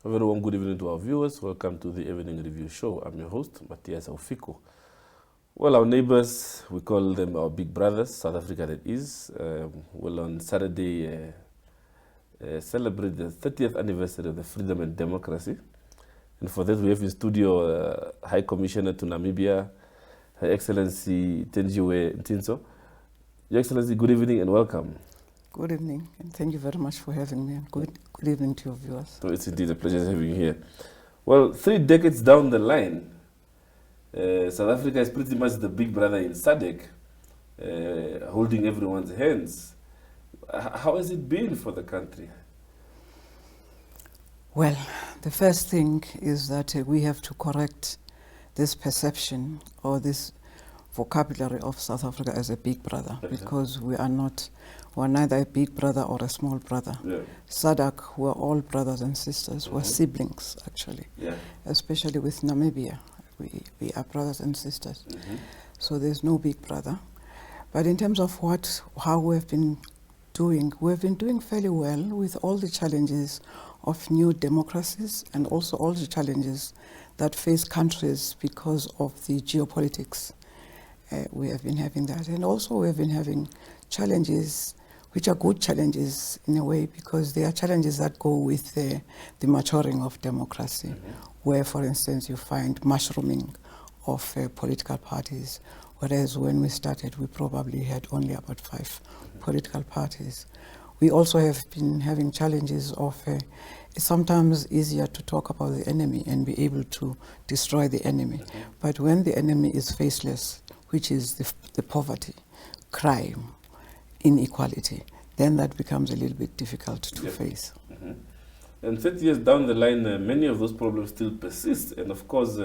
A very warm good evening to our viewers. Welcome to the Evening Review Show. I'm your host, Matthias Aufiko. Well, our neighbors, we call them our big brothers, South Africa that is, will on Saturday celebrate the 30th anniversary of the freedom and democracy. And for that, we have in studio High Commissioner to Namibia, Her Excellency Thenjiwe Mtintso. Your Excellency, good evening and welcome. Good evening, and thank you very much for having me. Good evening to your viewers. So it's indeed a pleasure having you here. Well, 3 decades down the line, South Africa is pretty much the big brother in SADC, holding everyone's hands. How has it been for the country? Well, the first thing is that we have to correct this perception or this vocabulary of South Africa as a big brother, because we're neither a big brother or a small brother. Yeah. SADC, we're all brothers and sisters, we're siblings actually, especially with Namibia. We are brothers and sisters. So there's no big brother. But in terms of how we've been doing fairly well with all the challenges of new democracies and also all the challenges that face countries because of the geopolitics. We have been having that. And also we have been having challenges which are good challenges in a way, because they are challenges that go with the maturing of democracy, where, for instance, you find mushrooming of political parties, whereas when we started, we probably had only about 5 political parties. We also have been having challenges of it's sometimes easier to talk about the enemy and be able to destroy the enemy. But when the enemy is faceless, which is the poverty, crime, inequality, then that becomes a little bit difficult to face. And 30 years down the line, many of those problems still persist. And of course,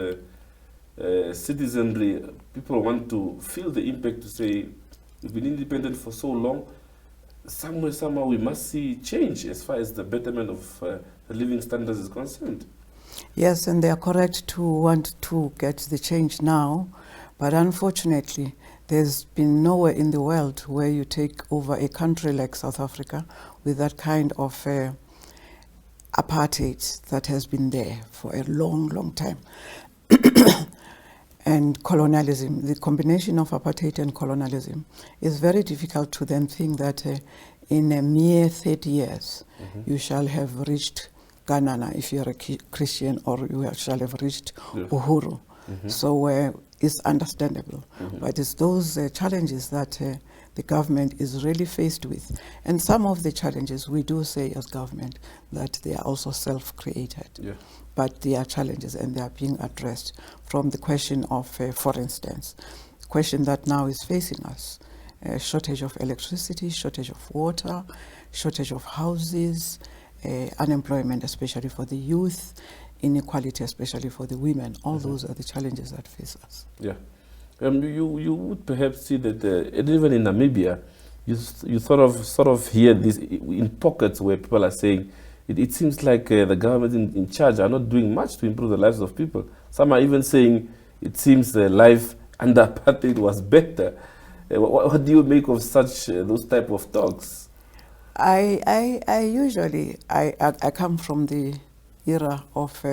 citizenry, people want to feel the impact to say, we've been independent for so long, somehow we must see change as far as the betterment of the living standards is concerned. Yes, and they are correct to want to get the change now, but unfortunately, there's been nowhere in the world where you take over a country like South Africa with that kind of apartheid that has been there for a long, long time. And colonialism, the combination of apartheid and colonialism is very difficult to then think that in a mere 30 years you shall have reached Ganana if you're a Christian, or you shall have reached Uhuru. So it's understandable, but it's those challenges that the government is really faced with. And some of the challenges we do say as government that they are also self-created. But they are challenges and they are being addressed from the question of, for instance, the question that now is facing us, shortage of electricity, shortage of water, shortage of houses, unemployment, especially for the youth, inequality, especially for the women. All those are the challenges that face us. Yeah. You would perhaps see that even in Namibia, you sort of hear this in pockets where people are saying, it seems like the government in charge are not doing much to improve the lives of people. Some are even saying it seems life under apartheid was better. What do you make of such those type of talks? I usually come from the era of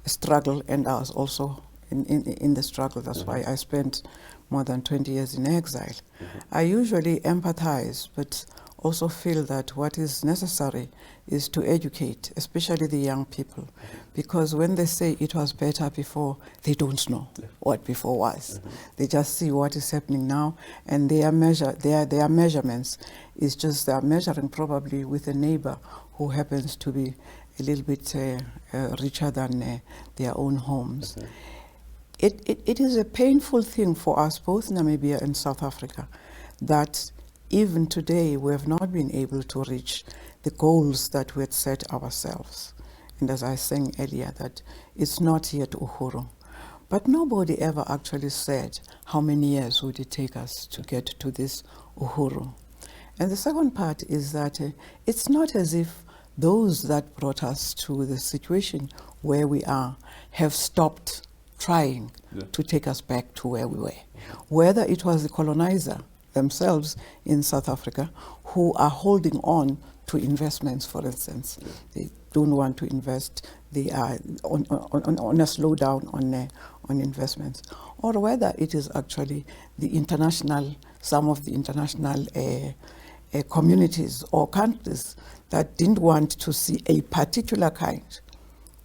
struggle, and I was also in the struggle. That's why I spent more than 20 years in exile. I usually empathize, but also feel that what is necessary is to educate, especially the young people, because when they say it was better before, they don't know what before was. They just see what is happening now, and their measurements is just they are measuring probably with a neighbor who happens to be a little bit richer than their own homes. It is a painful thing for us, both Namibia and South Africa, that even today we have not been able to reach the goals that we had set ourselves. And as I was saying earlier, that it's not yet Uhuru. But nobody ever actually said how many years would it take us to get to this Uhuru. And the second part is that it's not as if those that brought us to the situation where we are have stopped trying to take us back to where we were. Whether it was the colonizer themselves in South Africa who are holding on to investments, for instance. They don't want to invest. They are on a slowdown on investments, or whether it is actually some of the international communities or countries that didn't want to see a particular kind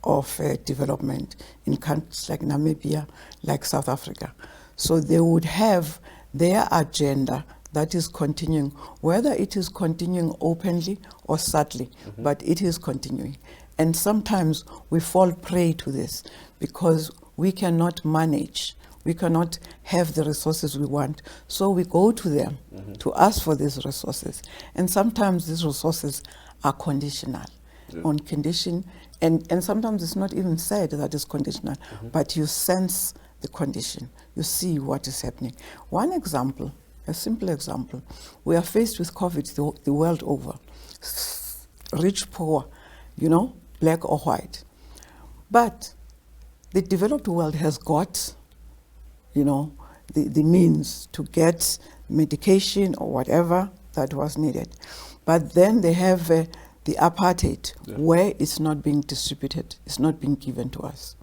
of development in countries like Namibia, like South Africa. So they would have their agenda that is continuing, whether it is continuing openly or subtly, but it is continuing. And sometimes we fall prey to this because we cannot manage, we cannot have the resources we want. So we go to them to ask for these resources. And sometimes these resources are conditional, on condition, and sometimes it's not even said that it's conditional, but you sense the condition, you see what is happening. One example, a simple example, we are faced with COVID the world over. Rich, poor, black or white. But the developed world has got, the means to get medication or whatever that was needed. But then they have the apartheid, where it's not being distributed, it's not being given to us.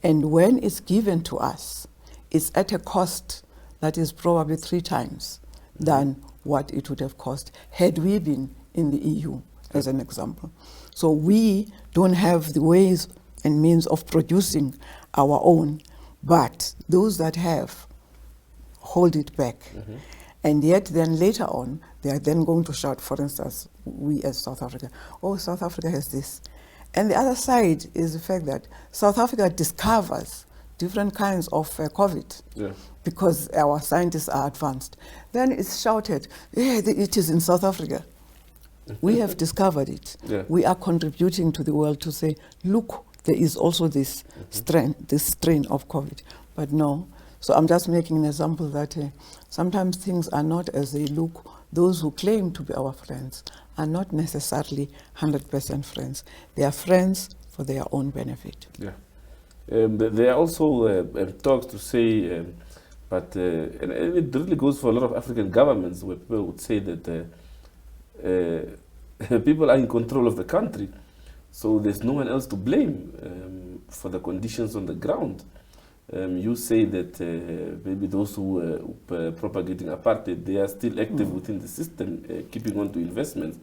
And when it's given to us, it's at a cost that is probably 3 times than what it would have cost had we been in the EU, as an example. So we don't have the ways and means of producing our own, but those that have hold it back. And yet then later on, they are then going to shout, for instance, we as South Africa, oh, South Africa has this. And the other side is the fact that South Africa discovers different kinds of COVID because our scientists are advanced. Then it's shouted, it is in South Africa. We have discovered it. We are contributing to the world to say, look, there is also this strain of COVID. But no. So I'm just making an example that sometimes things are not as they look. Those who claim to be our friends are not necessarily 100% friends. They are friends for their own benefit. There are also talks to say, and it really goes for a lot of African governments where people would say that people are in control of the country, so there's no one else to blame for the conditions on the ground. You say that maybe those who are propagating apartheid, they are still active within the system, keeping on to investments.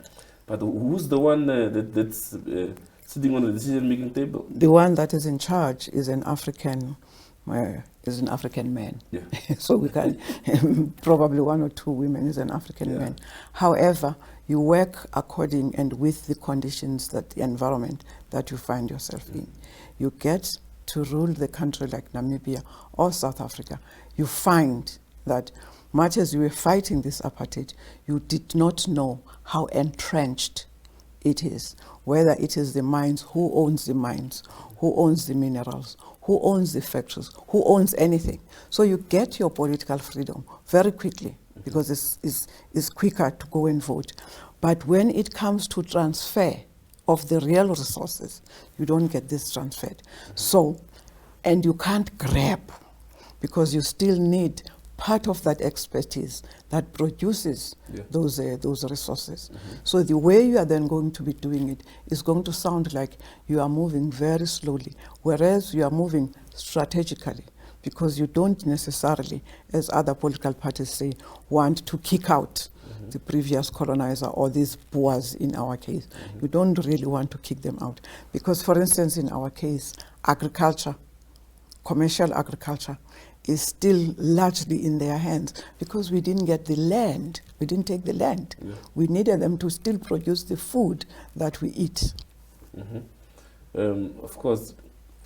But who's the one that's sitting on the decision-making table? The one that is in charge is an African man. So we can probably 1 or 2 women is an African man. However, you work according and with the conditions, that the environment that you find yourself in. You get to rule the country like Namibia or South Africa. You find that much as you were fighting this apartheid, you did not know how entrenched it is, whether it is the mines, who owns the mines, who owns the minerals, who owns the factories, who owns anything. So you get your political freedom very quickly because it's quicker to go and vote. But when it comes to transfer of the real resources, you don't get this transferred. So, and you can't grab because you still need part of that expertise that produces those resources. So the way you are then going to be doing it is going to sound like you are moving very slowly, whereas you are moving strategically, because you don't necessarily, as other political parties say, want to kick out the previous colonizer or these Boers in our case. You don't really want to kick them out. Because, for instance, in our case, agriculture, commercial agriculture, is still largely in their hands because we didn't get the land. We didn't take the land. We needed them to still produce the food that we eat. Of course,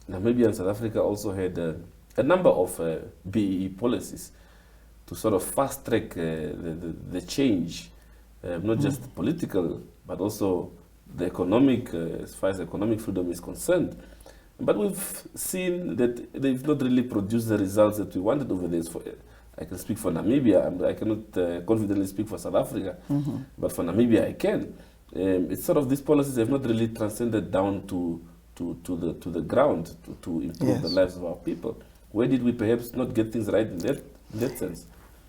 Namibia and South Africa also had a number of BEE policies to sort of fast-track the change, not just political, but also the economic, as far as economic freedom is concerned. But we've seen that they've not really produced the results that we wanted over there. I can speak for Namibia, I cannot confidently speak for South Africa, but for Namibia I can. It's sort of, these policies have not really transcended down to the ground to improve the lives of our people. Where did we perhaps not get things right in that sense?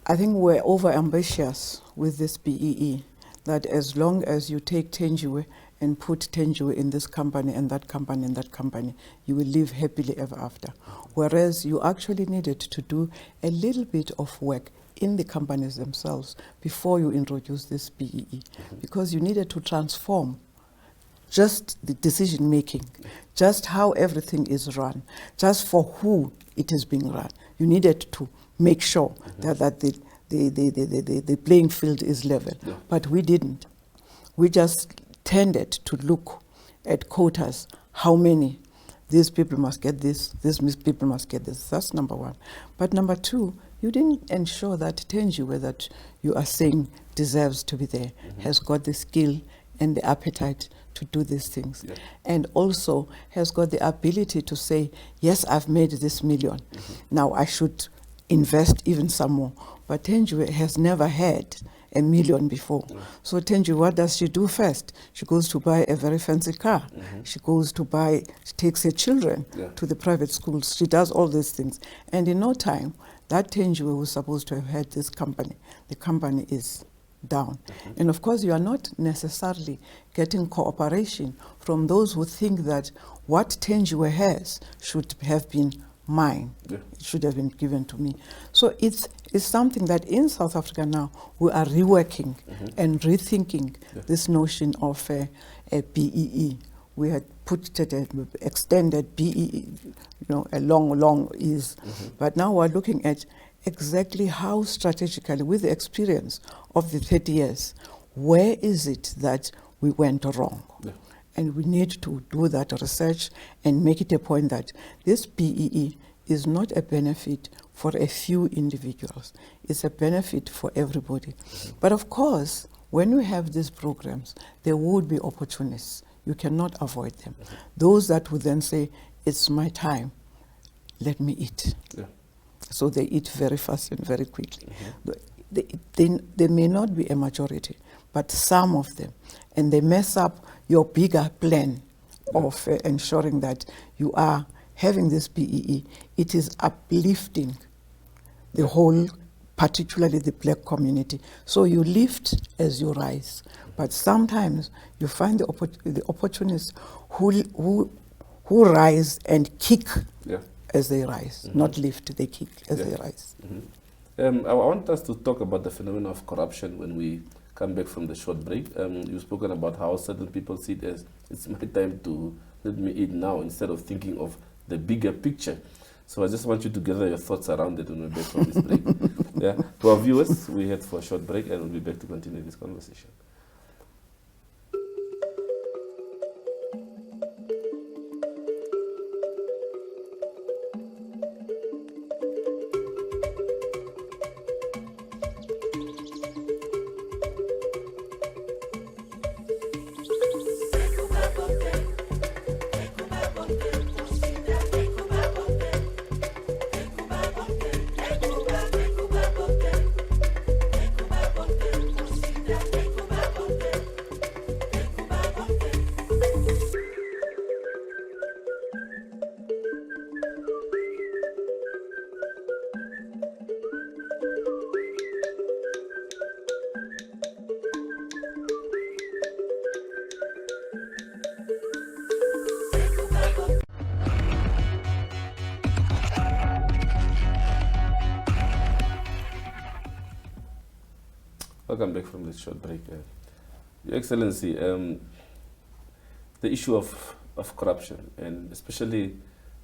I think we're over-ambitious with this BEE. that as long as you take Thenjiwe and put Thenjiwe in this company and that company and that company, you will live happily ever after. Whereas you actually needed to do a little bit of work in the companies themselves before you introduce this BEE, because you needed to transform just the decision making, just how everything is run, just for who it is being run. You needed to make sure that the playing field is level. Yeah. But we didn't. We just tended to look at quotas, how many. These people must get this, these people must get this. That's number one. But number two, you didn't ensure that Thenjiwe that you are saying deserves to be there, has got the skill and the appetite to do these things. Yeah. And also has got the ability to say, yes, I've made this million. Now I should invest even some more. But Thenjiwe has never had $1 million before. Yeah. So Thenjiwe, what does she do first? She goes to buy a very fancy car. She goes to buy, she takes her children to the private schools. She does all these things. And in no time, that Thenjiwe was supposed to have had this company. The company is down. And of course, you are not necessarily getting cooperation from those who think that what Thenjiwe has should have been mine. Yeah. It should have been given to me. So it's something that in South Africa now we are reworking and rethinking this notion of a BEE. We had put it an extended BEE, a long is. But now we're looking at exactly how strategically, with the experience of the 30 years, where is it that we went wrong? Yeah. And we need to do that research and make it a point that this BEE is not a benefit for a few individuals. It's a benefit for everybody. But of course, when we have these programs, there would be opportunists. You cannot avoid them. Those that would then say, it's my time, let me eat. Yeah. So they eat very fast and very quickly. They may not be a majority, but some of them. And they mess up your bigger plan of ensuring that you are having this BEE. It is uplifting the whole, particularly the black community. So you lift as you rise. But sometimes you find the opportunists who rise and kick as they rise, not lift, they kick as they rise. I want us to talk about the phenomenon of corruption when we come back from the short break. You've spoken about how certain people see it as, it's my time to let me eat now, instead of thinking of the bigger picture. So I just want you to gather your thoughts around it when we're back from this break. To our viewers, we head for a short break and we'll be back to continue this conversation. Welcome back from this short break. Your Excellency, the issue of corruption, and especially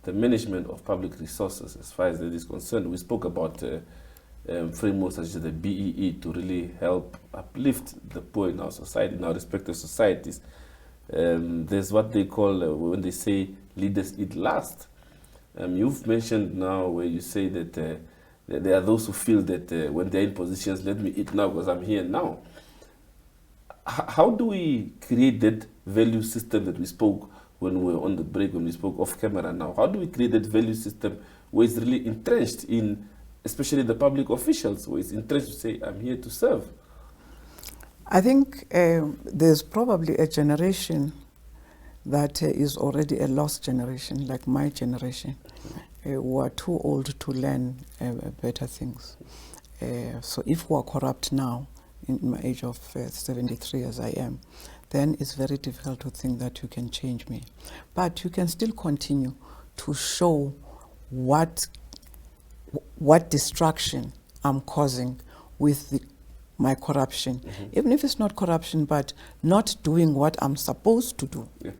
the management of public resources as far as that is concerned, we spoke about frameworks such as the BEE to really help uplift the poor in our society, in our respective societies. There's what they call, when they say leaders eat last. You've mentioned now where you say that there are those who feel that when they're in positions, let me eat now because I'm here now. How do we create that value system that we spoke when we were on the break, when we spoke off camera now? How do we create that value system where it's really entrenched in, especially the public officials, where it's entrenched to say, I'm here to serve? I think there's probably a generation that is already a lost generation, like my generation, who are too old to learn better things. So if we are corrupt now, in my age of 73 as I am, then it's very difficult to think that you can change me. But you can still continue to show what destruction I'm causing with my corruption. Even if it's not corruption, but not doing what I'm supposed to do. Yeah.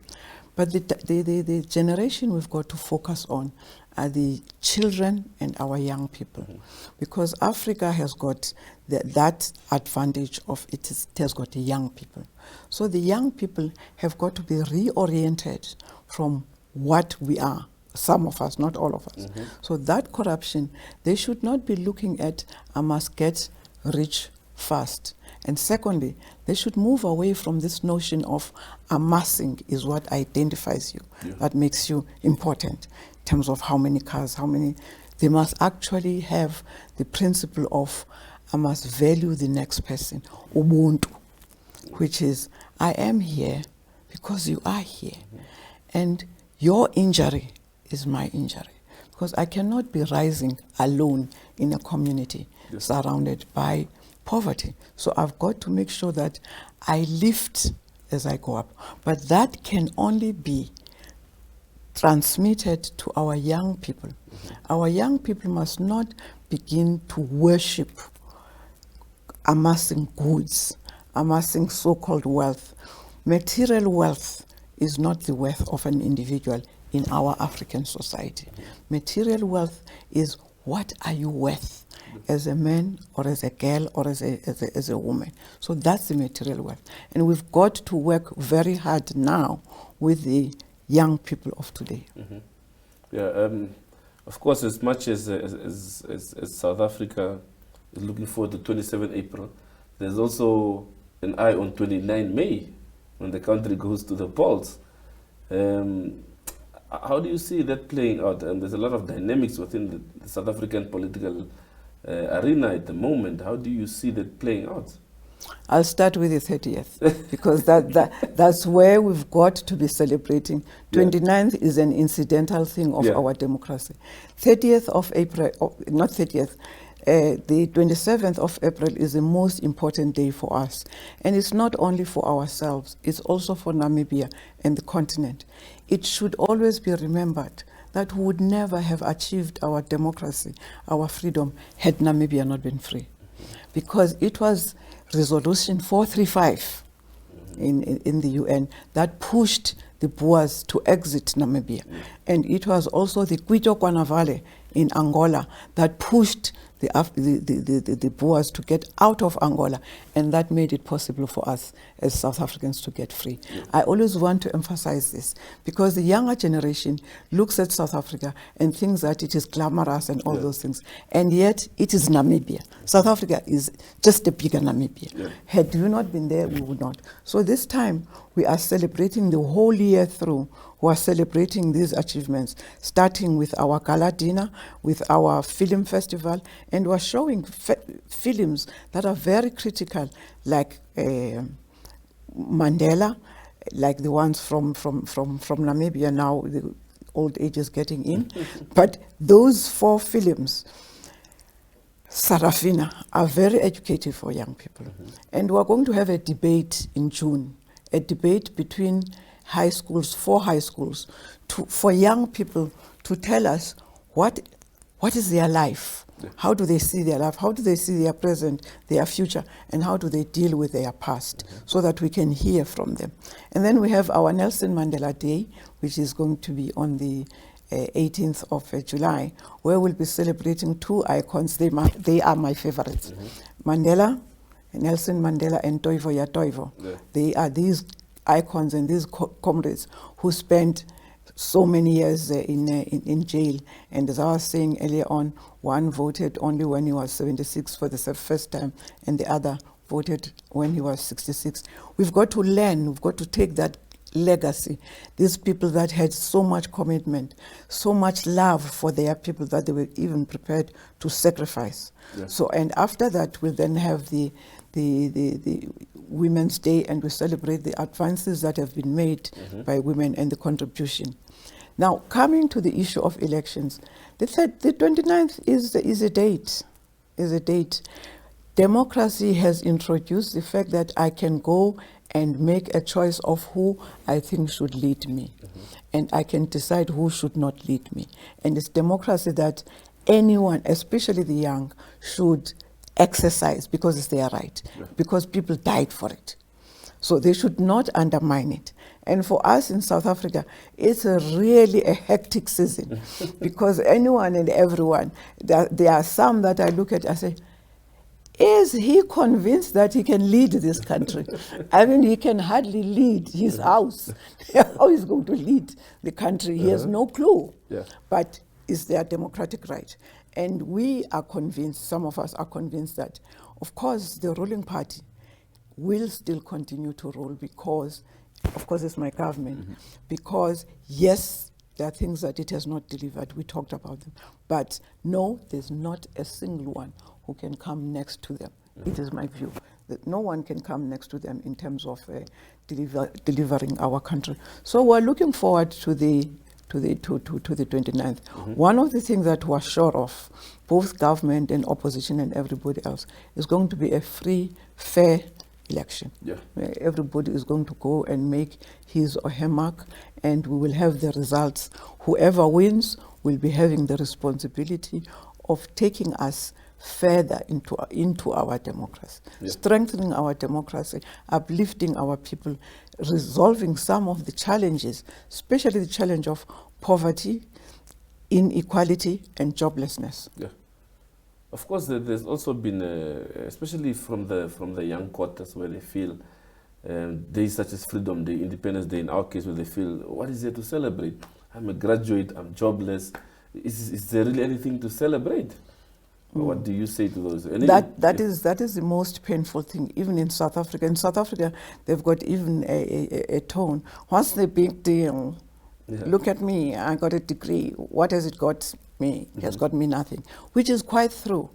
But the generation we've got to focus on are the children and our young people. Because Africa has got that advantage of it has got the young people. So the young people have got to be reoriented from what we are. Some of us, not all of us. So that corruption, they should not be looking at, I must get rich fast. And secondly, they should move away from this notion of amassing is what identifies you, that makes you important in terms of how many cars, how many. They must actually have the principle of, I must value the next person, ubuntu, which is, I am here because you are here. And your injury is my injury, because I cannot be rising alone in a community surrounded by poverty. So I've got to make sure that I lift as I go up. But that can only be transmitted to our young people. Our young people must not begin to worship amassing goods, amassing so-called wealth. Material wealth is not the worth of an individual in our African society. Material wealth is, what are you worth as a man or as a girl or as a woman? So that's the material wealth. And we've got to work very hard now with the young people of today. Yeah, of course, as much as South Africa is looking forward to 27 April, there's also an eye on 29 May when the country goes to the polls. How do you see that playing out? And there's a lot of dynamics within the South African political arena at the moment. How do you see that playing out? I'll start with the 30th, because that's where we've got to be celebrating. 29th is an incidental thing of our democracy. 30th of April, not 30th, the 27th of April is the most important day for us. And it's not only for ourselves, it's also for Namibia and the continent. It should always be remembered that we would never have achieved our democracy, our freedom, had Namibia not been free. Because it was Resolution 435 in the UN that pushed the Boers to exit Namibia. And it was also the Kwichokwana Valley in Angola that pushed the Boers to get out of Angola, and that made it possible for us as South Africans to get free. I always want to emphasize this, because the younger generation looks at South Africa and thinks that it is glamorous and all those things, and yet it is Namibia. South Africa is just a bigger Namibia. Had you not been there, we would not. So this time, we are celebrating the whole year through. We are celebrating these achievements, starting with our gala dinner, with our film festival, and we are showing films that are very critical, like Mandela, like the ones from Namibia now, the old age is getting in. But those 4 films, Sarafina, are very educative for young people. And we are going to have a debate in June, a debate between high schools, 4 high schools, for young people to tell us what is their life, how do they see their life, how do they see their present, their future, and how do they deal with their past, so that we can hear from them. And then we have our Nelson Mandela Day, which is going to be on the 18th of July, where we'll be celebrating 2 icons. They are my favorites. Mandela, Nelson Mandela, and Toivo ya Toivo. They are these icons and these comrades who spent so many years in jail. And as I was saying earlier on, one voted only when he was 76 for the first time, and the other voted when he was 66. We've got to learn, we've got to take that legacy. These people that had so much commitment, so much love for their people that they were even prepared to sacrifice. So, and after that, we'll then have the Women's Day, and we celebrate the advances that have been made by women and the contribution. Now, coming to the issue of elections, the 29th is a date. democracy has introduced the fact that I can go and make a choice of who I think should lead me. And I can decide who should not lead me. And it's democracy that anyone, especially the young, should exercise because it's their right, because people died for it. So they should not undermine it. And for us in South Africa, it's really a hectic season because anyone and everyone, there are some that I look at, I say, is he convinced that he can lead this country? I mean, he can hardly lead his house. How is he going to lead the country? He has no clue. But it's their democratic right. And we are convinced, some of us are convinced that, of course, the ruling party will still continue to rule because, of course, it's my government. Because, yes, there are things that it has not delivered. We talked about them. But no, there's not a single one who can come next to them. It is my view that no one can come next to them in terms of delivering our country. So we're looking forward to the 29th. One of the things that we're sure of, both government and opposition and everybody else, is going to be a free, fair election. Where everybody is going to go and make his or her mark, and we will have the results. Whoever wins will be having the responsibility of taking us further into our democracy, strengthening our democracy, uplifting our people, resolving some of the challenges, especially the challenge of poverty, inequality, and joblessness. Of course, there's also been, especially from the young quarters, where they feel days such as Freedom Day, Independence Day, in our case, where they feel, what is there to celebrate? I'm a graduate, I'm jobless. Is there really anything to celebrate? What do you say to those? That is the most painful thing, even in South Africa. In South Africa, they've got even a tone. What's the big deal? Look at me, I got a degree. What has it got me? It has got me nothing, which is quite true.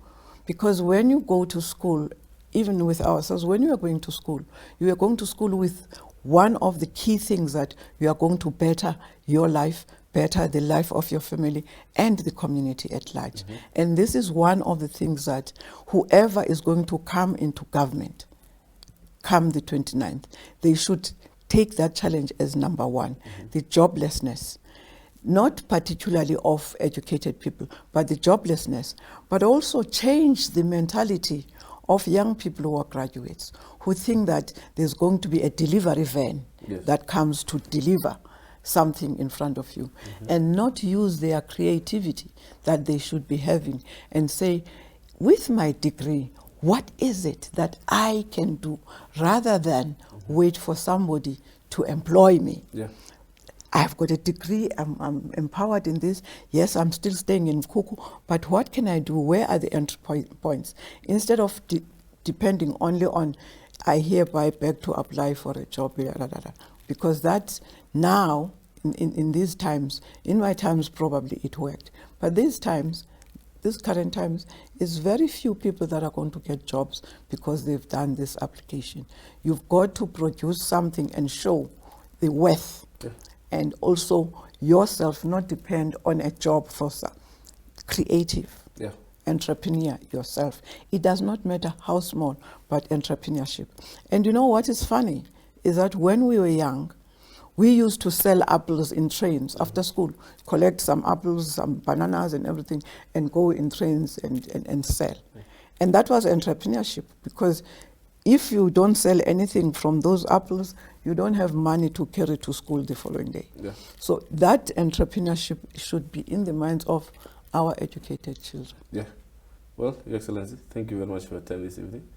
Because when you go to school, even with ourselves, when you are going to school with one of the key things that you are going to better your life, better the life of your family and the community at large. And this is one of the things that whoever is going to come into government, come the 29th, they should take that challenge as number one, the joblessness, not particularly of educated people, but the joblessness, but also change the mentality of young people who are graduates, who think that there's going to be a delivery van that comes to deliver something in front of you, and not use their creativity that they should be having and say, with my degree, what is it that I can do, rather than wait for somebody to employ me. I've got a degree, I'm empowered in this. Yes, I'm still staying in Kuku, but what can I do? Where are the entry points? Instead of depending only on, I hereby beg to apply for a job, because that's now, in these times, in my times probably it worked, but these times, these current times, it's very few people that are going to get jobs because they've done this application. You've got to produce something and show the worth, and also yourself, not depend on a job for creative, entrepreneur yourself. It does not matter how small, but entrepreneurship. And you know what is funny is that when we were young, we used to sell apples in trains after school, collect some apples, some bananas and everything, and go in trains and sell. And that was entrepreneurship, because if you don't sell anything from those apples, you don't have money to carry to school the following day. So that entrepreneurship should be in the minds of our educated children. Well, Your Excellency, thank you very much for your time this evening.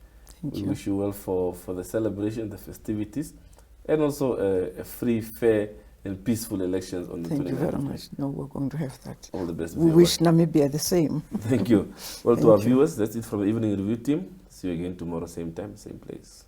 Thank you. We wish you well for the celebration, the festivities, and also a free, fair, and peaceful elections on the 29th. Thank you very much. No, we're going to have that. All the best. We wish Namibia the same. Thank you. Well, to our viewers, that's it from the Evening Review team. See you again tomorrow, same time, same place.